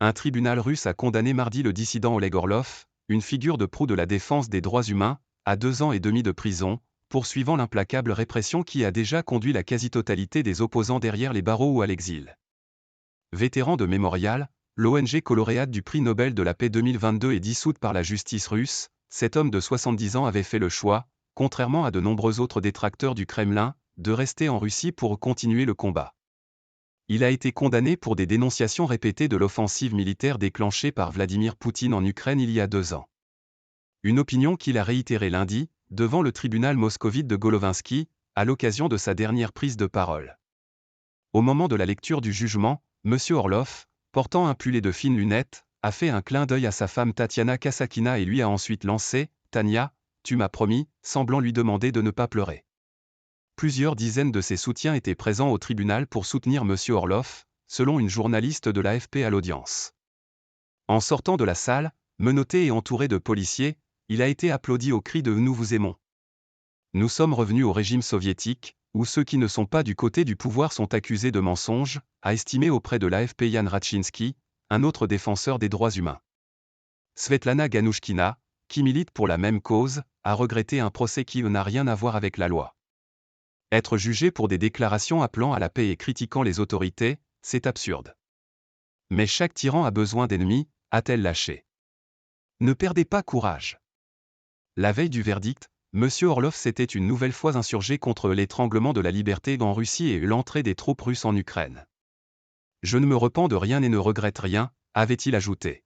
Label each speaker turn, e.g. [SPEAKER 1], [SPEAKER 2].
[SPEAKER 1] Un tribunal russe a condamné mardi le dissident Oleg Orlov, une figure de proue de la défense des droits humains, à 2 ans et demi de prison, poursuivant l'implacable répression qui a déjà conduit la quasi-totalité des opposants derrière les barreaux ou à l'exil. Vétéran de Mémorial, l'ONG lauréate du prix Nobel de la paix 2022 et dissoute par la justice russe, cet homme de 70 ans avait fait le choix, contrairement à de nombreux autres détracteurs du Kremlin, de rester en Russie pour continuer le combat. Il a été condamné pour des dénonciations répétées de l'offensive militaire déclenchée par Vladimir Poutine en Ukraine il y a 2 ans. Une opinion qu'il a réitérée lundi, devant le tribunal moscovite de Golovinsky, à l'occasion de sa dernière prise de parole. Au moment de la lecture du jugement, M. Orlov, portant un pull et de fines lunettes, a fait un clin d'œil à sa femme Tatiana Kasakina et lui a ensuite lancé « Tania, tu m'as promis », semblant lui demander de ne pas pleurer. Plusieurs dizaines de ses soutiens étaient présents au tribunal pour soutenir M. Orlov, selon une journaliste de l'AFP à l'audience. En sortant de la salle, menotté et entouré de policiers, il a été applaudi au cri de « Nous vous aimons ». Nous sommes revenus au régime soviétique, où ceux qui ne sont pas du côté du pouvoir sont accusés de mensonges, a estimé auprès de l'AFP Yan Raczynski, un autre défenseur des droits humains. Svetlana Ganushkina, qui milite pour la même cause, a regretté un procès qui n'a rien à voir avec la loi. Être jugé pour des déclarations appelant à la paix et critiquant les autorités, c'est absurde. Mais chaque tyran a besoin d'ennemis, a-t-elle lâché. Ne perdez pas courage. La veille du verdict, M. Orlov s'était une nouvelle fois insurgé contre l'étranglement de la liberté en Russie et l'entrée des troupes russes en Ukraine. Je ne me repens de rien et ne regrette rien, avait-il ajouté.